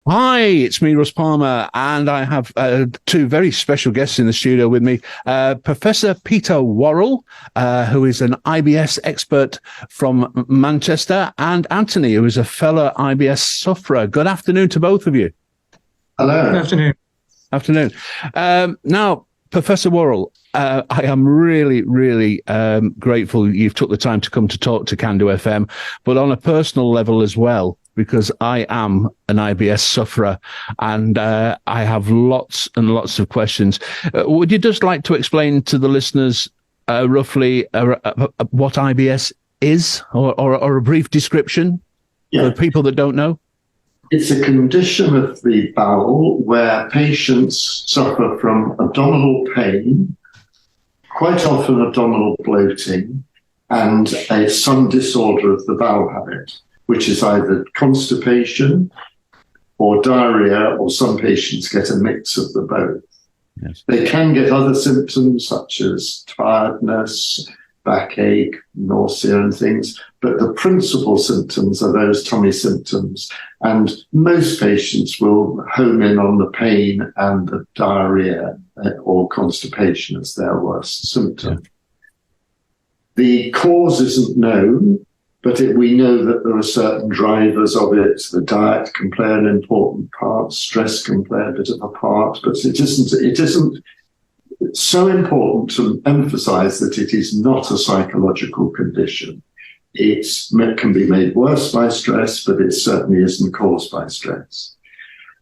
Hi, it's me, Russ Palmer, and I have two very special guests in the studio with me. Professor Peter Whorwell, who is an IBS expert from Manchester, and Anthony, who is a fellow IBS sufferer. Good afternoon to both of you. Hello. Good afternoon. Afternoon. Now, Professor Whorwell, I am really, really grateful you've took the time to come to talk to Can Do FM, but on a personal level as well, because I am an IBS sufferer and I have lots and lots of questions. Would you just like to explain to the listeners roughly what IBS is, or a brief description for people that don't know? It's a condition of the bowel where patients suffer from abdominal pain, quite often abdominal bloating, and some disorder of the bowel habit, which is either constipation or diarrhea, or some patients get a mix of the both. Yes. They can get other symptoms such as tiredness, backache, nausea and things, but the principal symptoms are those tummy symptoms, and most patients will home in on the pain and the diarrhea or constipation as their worst symptom. Yeah. The cause isn't known, but we know that there are certain drivers of it. The diet can play an important part, stress can play a bit of a part, but it isn't so important to emphasize that it is not a psychological condition. It can be made worse by stress, but it certainly isn't caused by stress.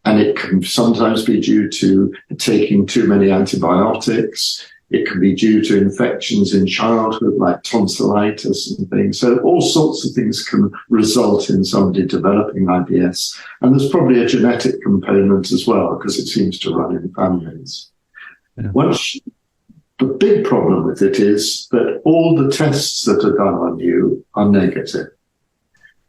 And it can sometimes be due to taking too many antibiotics. It can be due to infections in childhood, like tonsillitis and things. So all sorts of things can result in somebody developing IBS. And there's probably a genetic component as well, because it seems to run in families. Yeah. The big problem with it is that all the tests that are done on you are negative.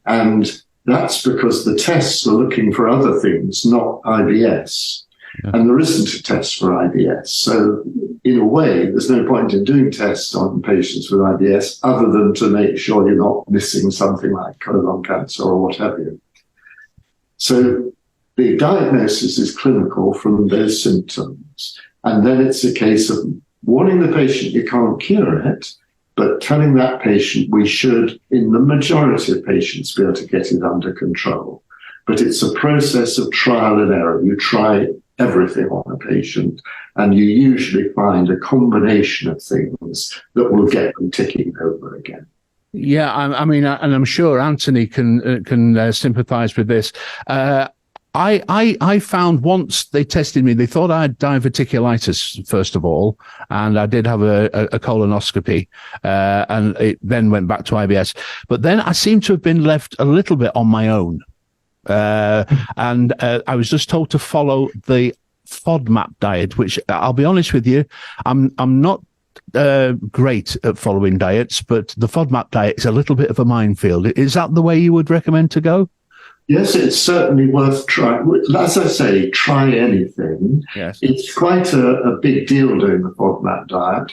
And that's because the tests are looking for other things, not IBS. Yeah. And there isn't a test for IBS. So in a way, there's no point in doing tests on patients with IBS other than to make sure you're not missing something like colon cancer or what have you. So the diagnosis is clinical from those symptoms. And then it's a case of warning the patient you can't cure it, but telling that patient we should, in the majority of patients, be able to get it under control. But it's a process of trial and error. You try everything on a patient, and you usually find a combination of things that will get them ticking over again. Yeah, I mean, and I'm sure Anthony can sympathise with this. I found once they tested me, they thought I had diverticulitis, first of all, and I did have a colonoscopy, and it then went back to IBS. But then I seem to have been left a little bit on my own. And I was just told to follow the FODMAP diet, which I'll be honest with you, I'm not great at following diets, but the FODMAP diet is a little bit of a minefield. Is that the way you would recommend to go? Yes, it's certainly worth trying. As I say, try anything. Yes. It's quite a big deal doing the FODMAP diet.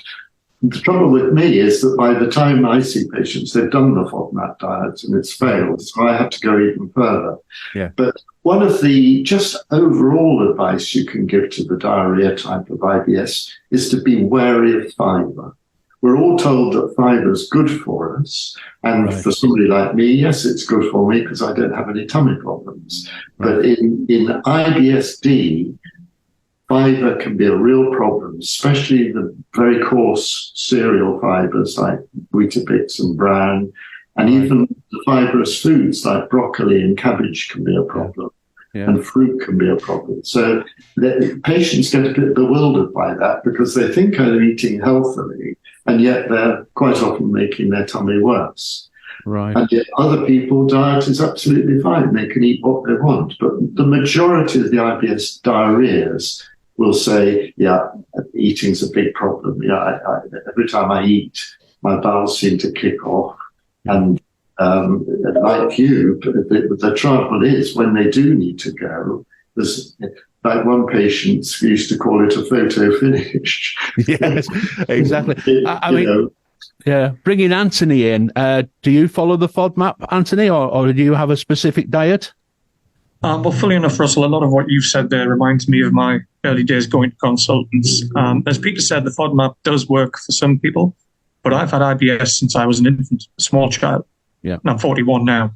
The trouble with me is that by the time I see patients, they've done the FODMAP diet and it's failed, so I have to go even further. Yeah. But one of the just overall advice you can give to the diarrhea type of IBS is to be wary of fiber. We're all told that fiber is good for us. And for somebody like me, yes, it's good for me because I don't have any tummy problems. Right. But in IBS-D, fiber can be a real problem, especially the very coarse cereal fibers like Weetabix and Bran, and even the fibrous foods like broccoli and cabbage can be a problem. Yeah. And fruit can be a problem. So the patients get a bit bewildered by that because they think they're eating healthily, and yet they're quite often making their tummy worse. Right. And yet other people, diet is absolutely fine. They can eat what they want. But the majority of the IBS diarrheas will say, yeah, eating's a big problem. Yeah, every time I eat, my bowels seem to kick off. And like you, the trouble is when they do need to go, there's like one patient used to call it a photo finish. Yes, exactly. I mean, yeah, bringing Anthony in, do you follow the FODMAP, Anthony, or do you have a specific diet? Well, fully enough, Russell, a lot of what you've said there reminds me of my early days going to consultants. As Peter said, the FODMAP does work for some people, but I've had IBS since I was an infant, a small child. Yeah. And I'm 41 now.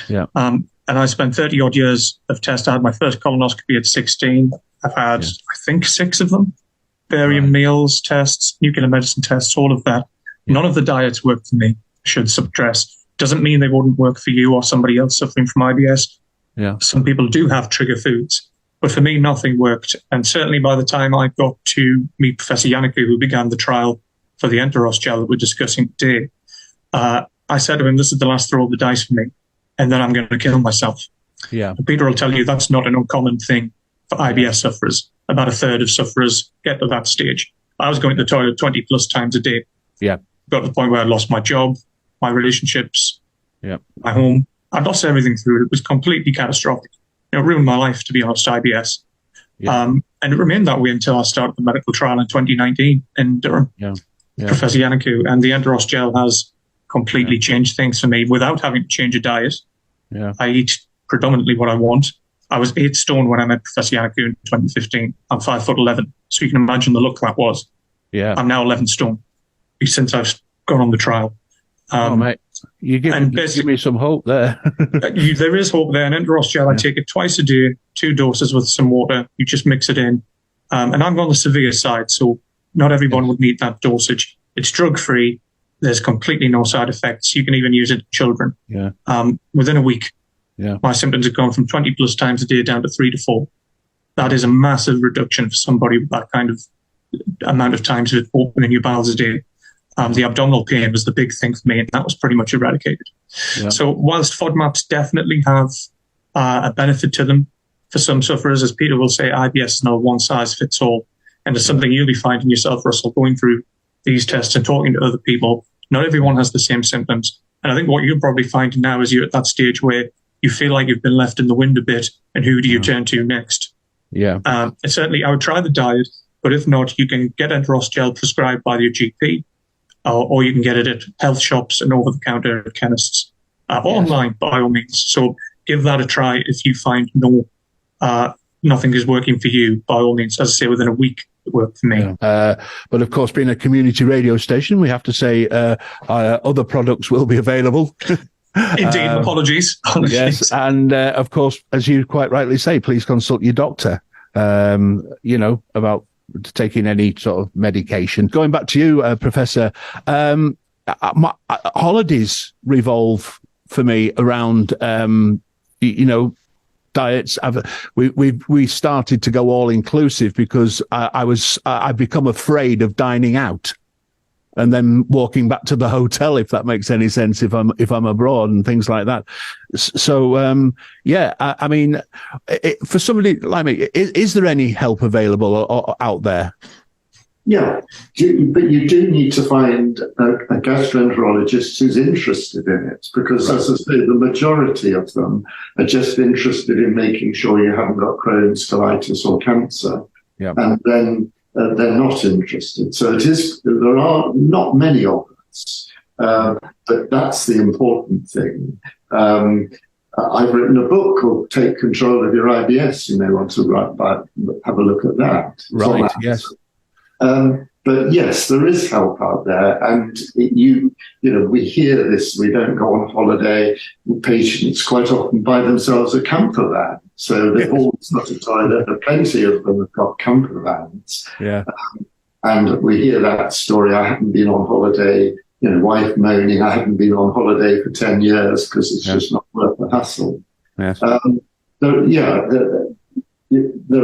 Yeah. And I spent 30 odd years of tests. I had my first colonoscopy at 16. I've had, I think, 6 of them. Barium meals tests, nuclear medicine tests, all of that. None of the diets worked for me, I should stress. Doesn't mean they wouldn't work for you or somebody else suffering from IBS. Yeah. Some people do have trigger foods, but for me, nothing worked. And certainly by the time I got to meet Professor Yannicke, who began the trial for the Enteros gel that we're discussing today, I said to him, this is the last throw of the dice for me, and then I'm going to kill myself. Yeah. And Peter will tell you that's not an uncommon thing for IBS sufferers. About a third of sufferers get to that stage. I was going to the toilet 20 plus times a day. Yeah. Got to the point where I lost my job, my relationships, my home. I lost everything through it. It was completely catastrophic. It ruined my life, to be honest, IBS. Yeah. And it remained that way until I started the medical trial in 2019 in Durham. Professor Yannicke, and the Enteros gel has completely changed things for me without having to change a diet. I eat predominantly what I want. I was 8 stone when I met Professor Yannicke in 2015. I'm 5'11", so you can imagine the look that was. I'm now 11 stone since I've gone on the trial. Mate, you give me some hope there. There is hope there. And Enteros gel, I take it twice a day, 2 doses with some water. You just mix it in. And I'm on the severe side, so not everyone would need that dosage. It's drug-free. There's completely no side effects. You can even use it in children. Within a week, my symptoms have gone from 20 plus times a day down to 3 to 4. That is a massive reduction for somebody with that kind of amount of times of opening your bowels a day. The abdominal pain was the big thing for me, and that was pretty much eradicated. So whilst FODMAPs definitely have a benefit to them for some sufferers, as Peter will say, IBS is not a one-size-fits-all. And it's something you'll be finding yourself, Russell, going through these tests and talking to other people. Not everyone has the same symptoms. And I think what you're probably finding now is you're at that stage where you feel like you've been left in the wind a bit, and who do you turn to next? And certainly I would try the diet, but if not, you can get Enteros gel prescribed by your GP, or you can get it at health shops and over-the-counter at chemists, or online, by all means. So give that a try if you find nothing is working for you, by all means. As I say, within a week, it worked for me. But of course, being a community radio station, we have to say other products will be available. Indeed, apologies. Yes, and of course, as you quite rightly say, please consult your doctor, about taking any sort of medication. Going back to you, Professor, my holidays revolve for me around, diets. We started to go all inclusive because I've become afraid of dining out and then walking back to the hotel, if that makes any sense, if I'm abroad and things like that. So, I mean, for somebody like me, is there any help available or out there? Yeah, but you do need to find a gastroenterologist who's interested in it, because, as I say, the majority of them are just interested in making sure you haven't got Crohn's, colitis, or cancer. And then they're not interested. So there are not many of us, but that's the important thing. I've written a book called Take Control of Your IBS. You may want to have a look at that. Right, yes. But yes, there is help out there, and we hear this. We don't go on holiday. Patients quite often buy themselves a camper van, so they've always got a toilet. And plenty of them have got camper vans. And we hear that story. I haven't been on holiday. Wife moaning, I haven't been on holiday for 10 years because it's just not worth the hassle. There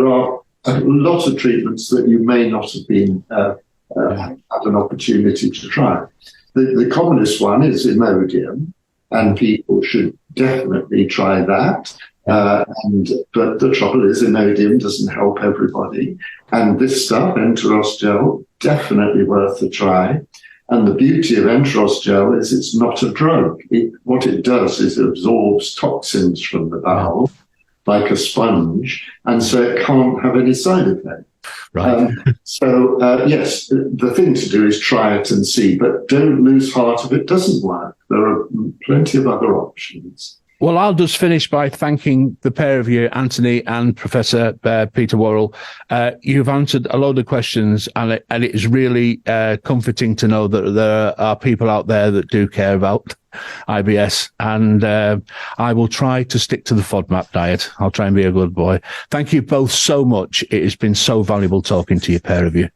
are a lot of treatments that you may not have been had an opportunity to try. The commonest one is Imodium, and people should definitely try that. But the trouble is, Imodium doesn't help everybody, and this stuff, Enteros gel, definitely worth a try. And the beauty of Enteros gel is it's not a drug. What it does is it absorbs toxins from the bowel like a sponge, and so it can't have any side effect. Yes, the thing to do is try it and see, but don't lose heart if it doesn't work. There are plenty of other options. Well, I'll just finish by thanking the pair of you, Anthony and Professor Peter Whorwell. You've answered a load of questions, and it is really comforting to know that there are people out there that do care about IBS, and I will try to stick to the FODMAP diet. I'll try and be a good boy. Thank you both so much. It has been so valuable talking to you, pair of you.